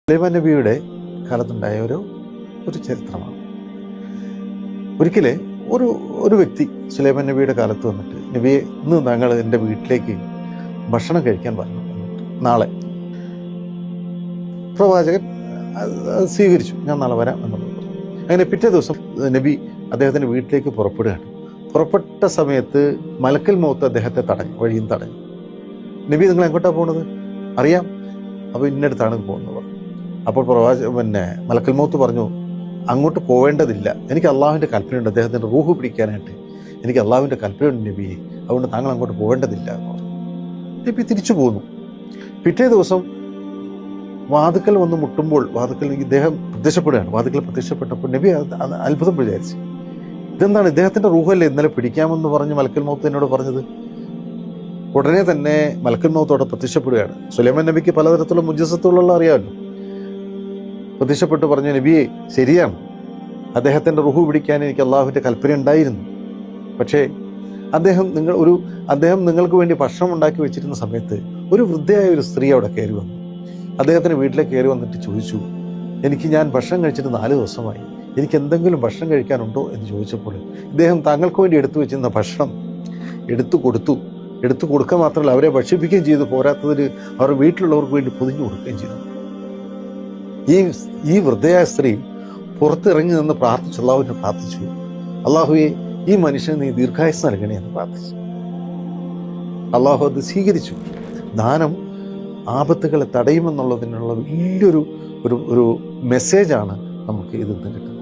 സുലൈമാൻ നബിയുടെ കാലത്തുണ്ടായ ഒരു ചരിത്രമാണ്. ഒരിക്കൽ ഒരു വ്യക്തി സുലൈമാൻ നബിയുടെ കാലത്ത് വന്നിട്ട്, നബിയെ, ഇന്ന് താങ്കൾ എൻ്റെ വീട്ടിലേക്ക് ഭക്ഷണം കഴിക്കാൻ പറഞ്ഞു, നാളെ. പ്രവാചകൻ സ്വീകരിച്ചു, ഞാൻ നാളെ വരാം എന്നുള്ളത് പറഞ്ഞു. അങ്ങനെ പിറ്റേ ദിവസം നബി അദ്ദേഹത്തിൻ്റെ വീട്ടിലേക്ക് പുറപ്പെടുകയാണ്. പുറപ്പെട്ട സമയത്ത് മലക്കൽ മൗത്ത് അദ്ദേഹത്തെ തടഞ്ഞു, വഴിയും തടഞ്ഞു. നബി, നിങ്ങൾ എങ്ങോട്ടാണ് പോകുന്നത്? അറിയാം, അപ്പോൾ ഇന്നടുത്താണ് പോകുന്നത് പറഞ്ഞു. അപ്പോൾ മലക്കൽ മൗത്ത് പറഞ്ഞു, അങ്ങോട്ട് പോവേണ്ടതില്ല, എനിക്ക് അള്ളാഹുവിൻ്റെ കൽപ്പനയുണ്ട്, അദ്ദേഹത്തിൻ്റെ റൂഹ് പിടിക്കാനായിട്ട് എനിക്ക് അള്ളാഹുവിൻ്റെ കൽപ്പനയുണ്ട് നബിയെ, അതുകൊണ്ട് താങ്കൾ അങ്ങോട്ട് പോവേണ്ടതില്ല എന്ന് പറഞ്ഞു. നബി തിരിച്ചു പോന്നു. പിറ്റേ ദിവസം വാതുക്കൽ വന്ന് മുട്ടുമ്പോൾ വാതുക്കൽ ഇദ്ദേഹം പ്രത്യക്ഷപ്പെടുകയാണ്. വാതുക്കൽ പ്രത്യക്ഷപ്പെട്ടപ്പോൾ നബി അത്ഭുതം വിചാരിച്ചു, ഇതെന്താണ്, ഇദ്ദേഹത്തിൻ്റെ റൂഹല്ലേ ഇന്നലെ പിടിക്കാമെന്ന് പറഞ്ഞ് മലക്കൽ മൗത്ത് എന്നോട് പറഞ്ഞത്. ഉടനെ തന്നെ മലക്കൽ മൗത്തോടെ പ്രത്യക്ഷപ്പെടുകയാണ്. സുലൈമാൻ നബിക്ക് പലതരത്തിലുള്ള മുജസ്സത്തുള്ള അറിയാമല്ലോ. പ്രത്യക്ഷപ്പെട്ട് പറഞ്ഞു, നബിയെ, ശരിയാണ്, അദ്ദേഹത്തിൻ്റെ റൂഹ് പിടിക്കാൻ എനിക്ക് അള്ളാഹുവിൻ്റെ കൽപ്പന ഉണ്ടായിരുന്നു. പക്ഷേ അദ്ദേഹം നിങ്ങൾക്ക് വേണ്ടി ഭക്ഷണം ഉണ്ടാക്കി വെച്ചിരുന്ന സമയത്ത് ഒരു വൃദ്ധയായ ഒരു സ്ത്രീ അവിടെ കയറി വന്നു. അദ്ദേഹത്തിൻ്റെ വീട്ടിലേക്ക് കയറി വന്നിട്ട് ചോദിച്ചു, ഞാൻ ഭക്ഷണം കഴിച്ചിട്ട് 4 ദിവസമായി, എനിക്ക് എന്തെങ്കിലും ഭക്ഷണം കഴിക്കാനുണ്ടോ എന്ന് ചോദിച്ചപ്പോൾ ഇദ്ദേഹം താങ്കൾക്ക് വേണ്ടി എടുത്തു വെച്ചിരുന്ന ഭക്ഷണം എടുത്തു കൊടുക്കുക മാത്രമല്ല, അവരെ ഭക്ഷിപ്പിക്കുകയും ചെയ്തു. പോരാത്തതിൽ അവർ വീട്ടിലുള്ളവർക്ക് വേണ്ടി പൊതിഞ്ഞു കൊടുക്കുകയും ചെയ്തു. ഈ വൃദ്ധയായ സ്ത്രീ പുറത്തിറങ്ങി നിന്ന് പ്രാർത്ഥിച്ചു, അള്ളാഹുവിനെ പ്രാർത്ഥിച്ചു, അള്ളാഹുവെ, ഈ മനുഷ്യന് നീ ദീർഘായുസ് നൽകണേ എന്ന് പ്രാർത്ഥിച്ചു. അള്ളാഹു അത് സ്വീകരിച്ചു. ദാനം ആപത്തുകളെ തടയുമെന്നുള്ളതിനുള്ള വലിയൊരു മെസ്സേജാണ് നമുക്ക് ഇതിൽ നിന്ന് കിട്ടുന്നത്.